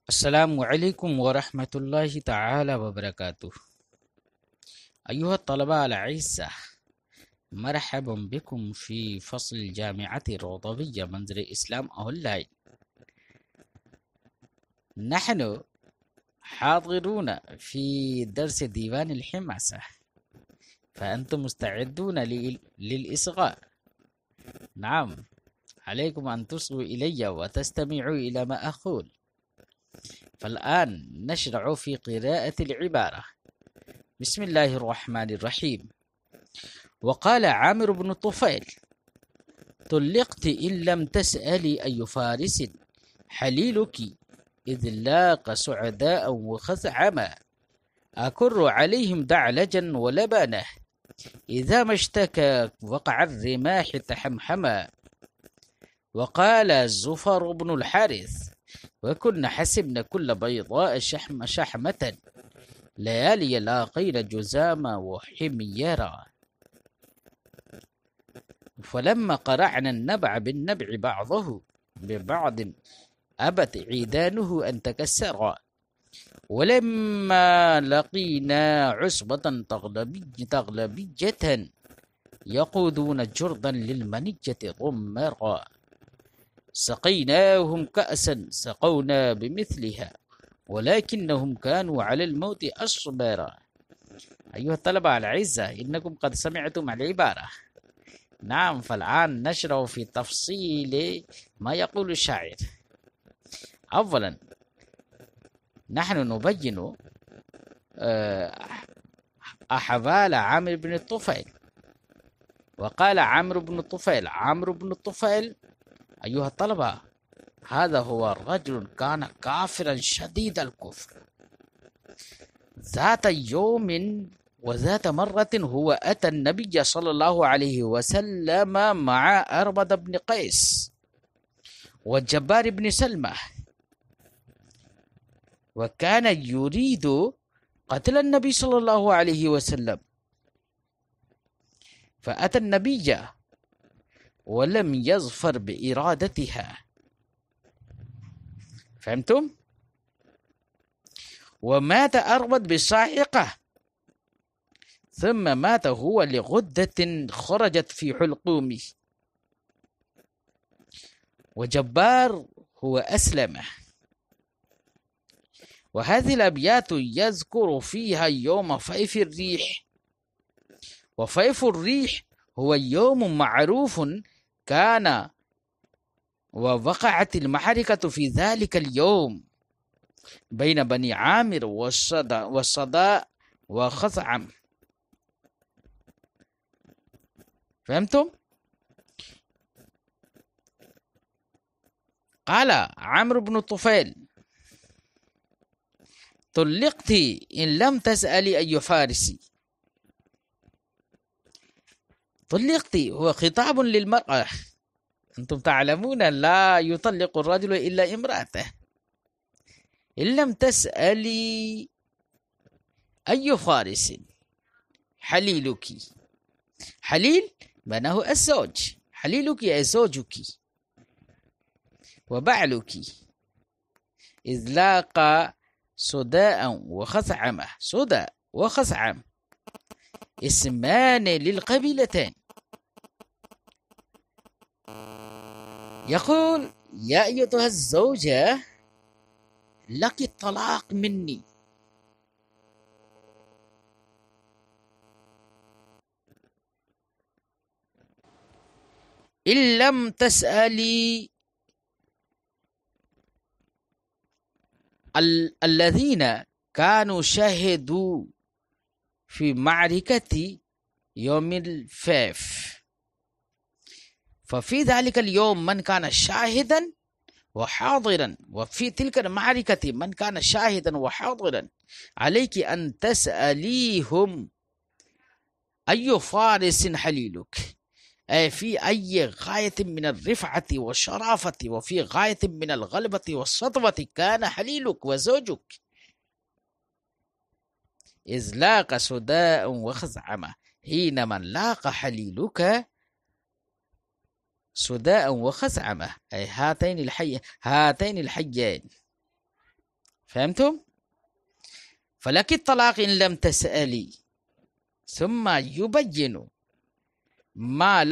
السلام علیکم ورحمۃ اللہ تعالی وبرکاتہ۔ أيها الطلبة الأعزاء، مرحبا بكم في فصل الجامعة الرضوية منزل الإسلام أونلاين. نحن حاضرون في درس ديوان الحماسة، فأنتم مستعدون للإصغاء؟ نعم، عليكم أن تصغوا إلي وتستمعوا إلى ما أقول. فالآن نشرع في قراءة العبارة. بسم الله الرحمن الرحيم. وقال عامر بن الطفيل: طلقت إن لم تسألي أي فارس حليلك إذ لاق سعداء وخزعما أكر عليهم دعلجا ولبانه إذا ما اشتكى وقع الرماح تحمحما. وقال زفر بن الحارث: وكنا حسبنا كل بيضاء شحمة ليالي لاقين جزاما وحميرا. فلما قرعنا النبع بالنبع بعضه ببعض أبت عيدانه أن تكسرا. ولما لقينا عصبة تغلبية يقودون جردا للمنجة ضمرا. سقيناهم كأسا سقونا بمثلها ولكنهم كانوا على الموت أصبرا. أيها الطلبة الأعزاء، إنكم قد سمعتم العبارة. نعم، فالآن نشرع في تفصيل ما يقول الشاعر. أولا نحن نبين أحوال عامر بن الطفيل. وقال عامر بن الطفيل أيها الطلبة، هذا هو الرجل كان كافرا شديد الكفر. ذات يوم وذات مرة هو أتى النبي صلى الله عليه وسلم مع أربد بن قيس والجبار بن سلمة، وكان يريد قتل النبي صلى الله عليه وسلم، فأتى النبي ولم يظفر بإرادتها. فهمتم؟ ومات أربد بالصاعقة، ثم مات هو لغدة خرجت في حلقومه. وجبار هو أسلم. وهذه الأبيات يذكر فيها يوم فيف الريح. وفيف الريح هو يوم معروف كان ووقعت المعركة في ذلك اليوم بين بني عامر والصداء وخزعم. فهمتم؟ قال عمرو بن الطفيل: طلقت إن لم تسألي أي فارسي. طلقت هو خطاب للمرأة. أنتم تعلمون لا يطلق الرجل إلا امرأته. إن لم تسألي أي فارس حليلك. حليل معناه الزوج، حليلك أي زوجك وبعلك. إذ لاقى صداء وخثعم. صداء وخثعم اسمان للقبيلتين. يقول: يا أيتها الزوجة لك الطلاق مني. إن لم تسألي الذين كانوا شهدوا في معركة يوم الفيف، ففي ذلك اليوم من كان شاهدا وحاضرا، وفي تلك المعركة من كان شاهدا وحاضرا، عليك أن تسأليهم أي فارس حليلك، أي في أي غاية من الرفعة والشرافة وفي غاية من الغلبة والسطوة كان حليلك وزوجك. إذ لاق سداء وخزعمة، حينما لاق حليلك سداء وخزعمة، أي هاتين الحيين. فهمتم؟ فلك الطلاق إن لم تسألي. ثم يبين ما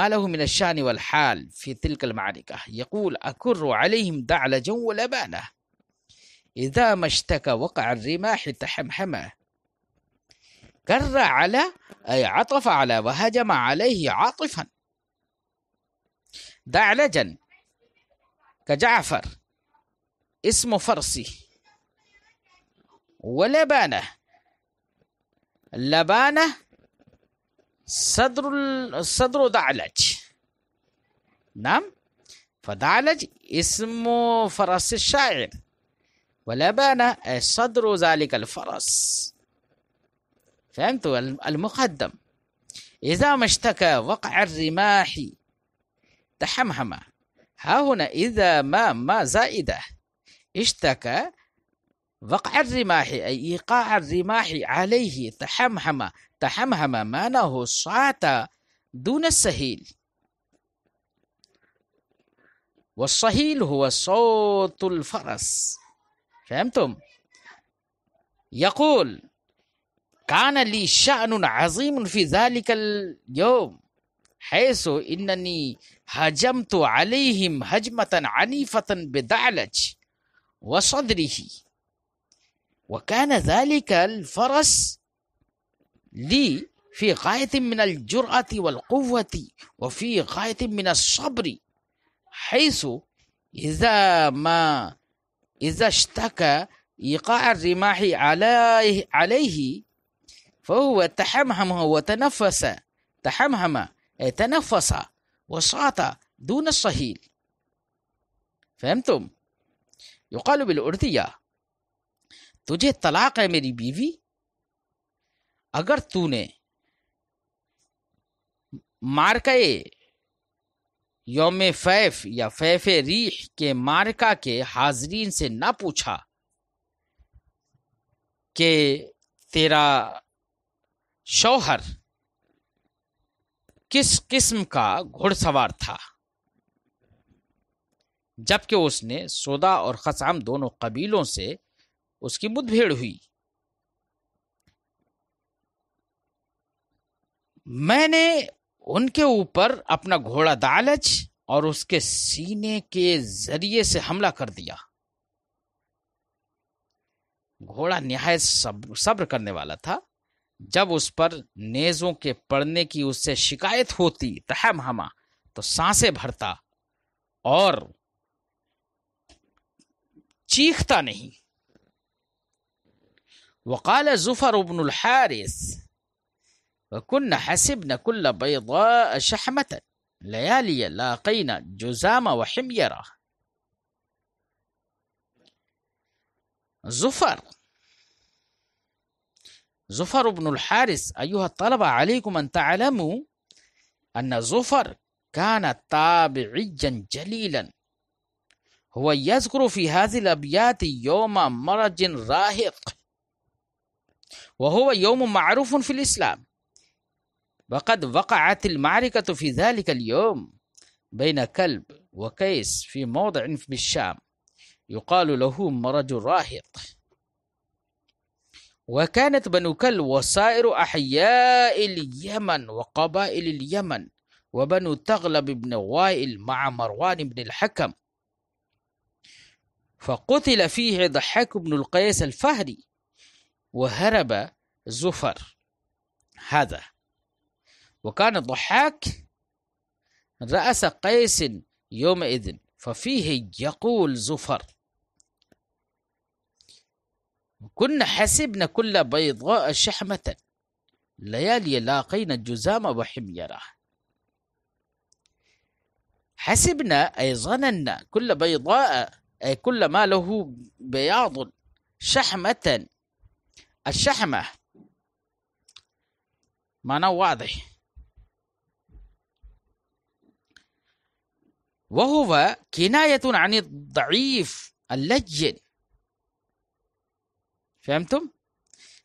له من الشأن والحال في تلك المعركة. يقول: أكر عليهم دعلجا ولبانة، إذا ما اشتكى وقع الرماح تحمحمه. كر على أي عطف على وهجم عليه عاطفا. دعلجا كجعفر اسم فرسي. ولبانة، لبانة صدر دعلج. نعم، فدعلج اسم فرس الشاعر، ولبانة صدر ذلك الفرس. فهمتوا؟ المقدم. إذا ما اشتكى وقع الرماح تحمحم. ها هنا إذا ما زائدة، اشتكى وقع الرماح أي إيقاع الرماح عليه تحمحم. تحمحم معناه صعد دون السهيل، والصهيل هو صوت الفرس. فهمتم؟ يقول: كان لي شأن عظيم في ذلك اليوم، حيث إنني هجمت عليهم هجمة عنيفة بدعلج وصدره، وكان ذلك الفرس لي في غاية من الجرأة والقوة وفي غاية من الصبر، حيث إذا اشتكى إيقاع الرماح عليه فهو تحمهم وتنفس. تحمهم تنفس وصعد دون الصهيل. فهمتم؟ يقال بالأردية: تجھے طلاق ہے میری بیوی اگر تو نے مارکے یوم فیف یا فیف ریح کے مارکہ کے حاضرین سے نہ پوچھا کہ تیرا شوہر کس قسم کا گھڑ سوار تھا، جبکہ اس نے سودا اور خثعم دونوں قبیلوں سے اس کی مد بھیڑ ہوئی، میں نے ان کے اوپر اپنا گھوڑا دعلج اور اس کے سینے کے ذریعے سے حملہ کر دیا۔ گھوڑا نہایت صبر کرنے والا تھا، جب اس پر نیزوں کے پڑنے کی اس سے شکایت ہوتی تحمحمہ تو سانسیں بھرتا اور چیختا نہیں۔ وقال زفر بن الحارث: وكنا حسبنا كل بيضاء شحمة ليالي لاقينا جزام وحميرة۔ زفر بن الحارث: أيها الطلبة عليكم أن تعلموا أن زفر كان تابعيا جليلا، هو يذكر في هذه الأبيات يوم مرج راهق، وهو يوم معروف في الإسلام، وقد وقعت المعركة في ذلك اليوم بين كلب وكيس في موضع بالشام يقال له مرج راهق. وكانت بنو كلب وسائر أحياء اليمن وقبائل اليمن وبنو تغلب بن وائل مع مروان بن الحكم، فقتل فيه ضحاك بن القيس الفهري وهرب زفر هذا، وكان ضحاك رأس قيس يومئذ، ففيه يقول زفر: كنا حسبنا كل بيضاء شحمة ليالي لاقينا الجزام وحميرة. حسبنا أي ظننا، كل بيضاء أي كل ما له بياض، شحمة الشحمة معنى واضح، وهو كناية عن الضعيف اللجن. فهمتم؟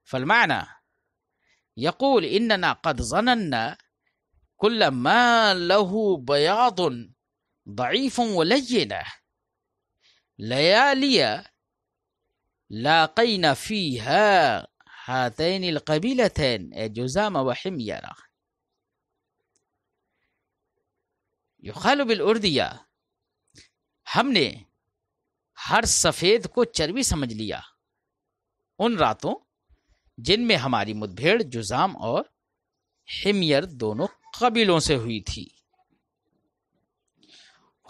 فالمعنى يقول: إننا قد ظننا كل ما له بياض ضعيف ولينة، ليالي لاقينا فيها هاتين القبيلتين جزام وحميرة. يقال بالأردية ہم نے ہر سفید کو چربی سمجھ لیا ان راتوں جن میں ہماری مدبھیڑ جزام اور حمیر دونوں قبیلوں سے ہوئی تھی.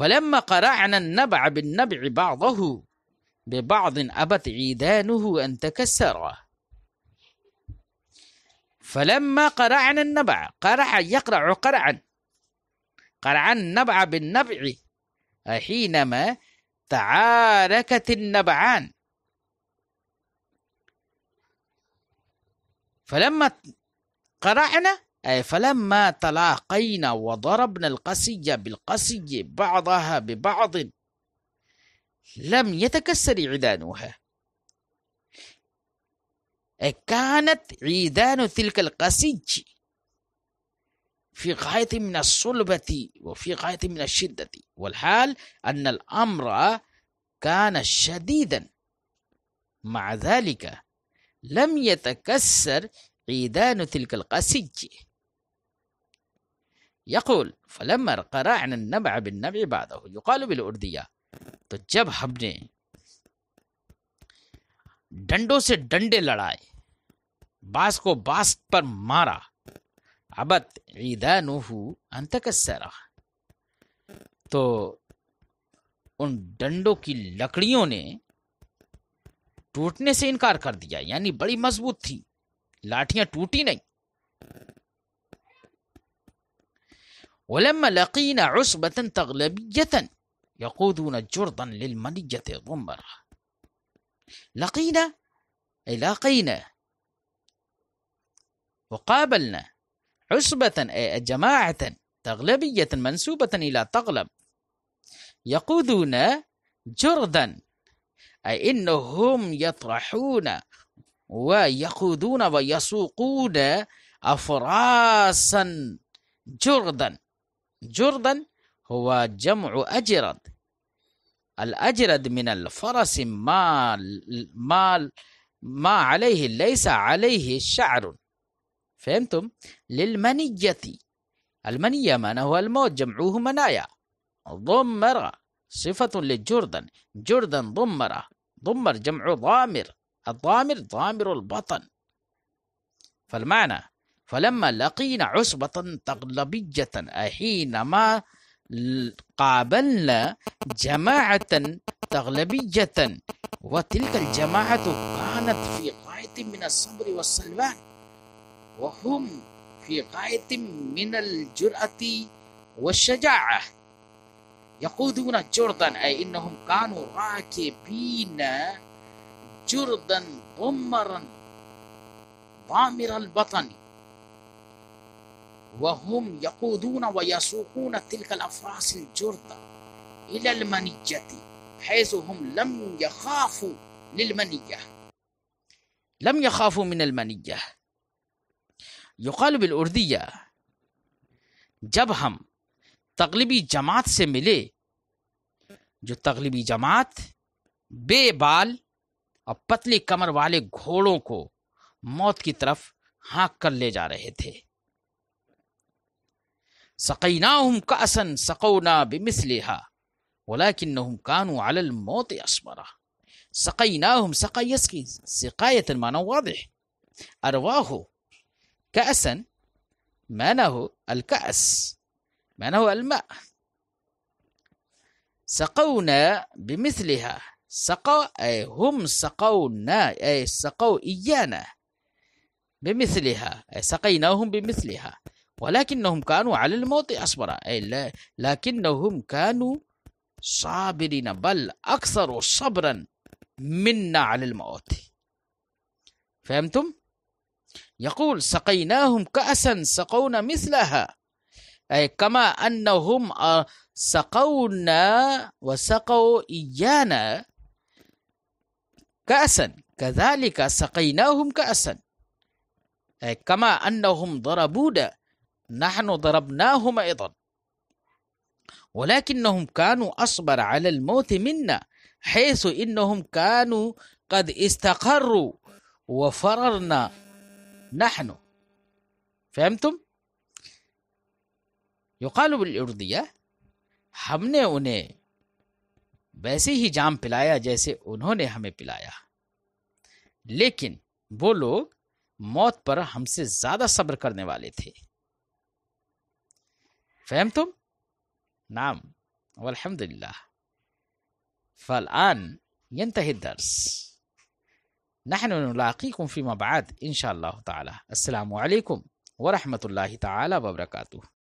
ولما قرعنا النبع بالنبع بعضه ببعض أبت عيدانه أن تكسر. فلما قرعنا النبع، قرع يقرع قرعا، قرع النبع بالنبع حينما تعاركت النبعان. فلما قرعنا أي فلما تلاقينا وضربنا القسي بالقسي بعضها ببعض لم يتكسر عيدانها. كانت عيدان تلك القسي في غاية من الصلبة وفي غاية من الشدة، والحال أن الأمر كان شديدا، مع ذلك لم يتكسر عيدان تلك القسي. يقول فلما قرعنا النبع بالنبع بعده. يقال بالأردية تو جب ہم نے ڈنڈوں سے ڈنڈے لڑائے، باس کو باس پر مارا، ابت عیدانہ ان تکسرا، تو ان ڈنڈوں کی لکڑیوں نے ٹوٹنے سے انکار کر دیا، یعنی بڑی مضبوط تھی، لاٹھیاں ٹوٹی نہیں. ولما لقينا عصبة تغلبية يقودون جردا للمنية ضمرا. لقينا أي لاقينا وقابلنا عصبة أي جماعة تغلبية منسوبة إلى تغلب، يقودون جردا أي إنهم يطرحون ويقودون ويسوقون أفراسا جردا. جردا هو جمع أجرد، الأجرد من الفرس ما عليه ليس عليه شعر. فهمتم؟ للمنية، المنية ما هو الموت، جمعوه منايا. ضمر صفة للجردن، جردن ضمر، ضمر جمع ضامر، الضامر ضامر البطن. فالمعنى فلما لقينا عصبة تغلبية حينما قابلنا جماعة تغلبية، وتلك الجماعة كانت في غاية من الصبر والسلوان، وهم في غاية من الجرأة والشجاعة. يقودون جردا أي إنهم كانوا راكبين جردا ضمرا ضامر البطن، وهم يقودون ويسوقون تلك الأفراس الجردة إلى المنية حيث هم لم يخافوا للمنية، لم يخافوا من المنية. يقال بالأردية جب ہم تغلبی جماعت سے ملے، جو تغلبی جماعت بے بال اور پتلی کمر والے گھوڑوں کو موت کی طرف ہانک کر لے جا رہے تھے. سقیناہم کأسا سقونا بمثلها ولكنهم كانوا على الموت أصبرا. سقیناہم سقا یسقی سقایت معنی واضح، أرواه كأسا معناه الكأس، معناه الماء. سقونا بمثلها، سقوا أي هم سقونا أي سقوا إيانا بمثلها أي سقيناهم بمثلها، ولكنهم كانوا على الموت أصبرا أي لكنهم كانوا صابرين بل أكثر صبرا منا على الموت. فهمتم؟ يقول سقيناهم كأسا سقونا مثلها أي كما أنهم سقونا وسقوا إيانا كأسا كذلك سقيناهم كأسا أي كما أنهم ضربونا نحن ضربناهم أيضا. ولكنهم كانوا أصبر على الموت منا حيث إنهم كانوا قد استقروا وفررنا نحن. فهمتم؟ يقال بالأردية ہم نے انہیں ویسے ہی جام پلایا جیسے انہوں نے ہمیں پلایا، لیکن وہ لوگ موت پر ہم سے زیادہ صبر کرنے والے تھے. فهمتم؟ نعم والحمد لله. فالآن ينتهي الدرس، نحن نلاقيكم فيما بعد إن شاء الله تعالى. السلام عليكم ورحمة الله تعالى وبركاته.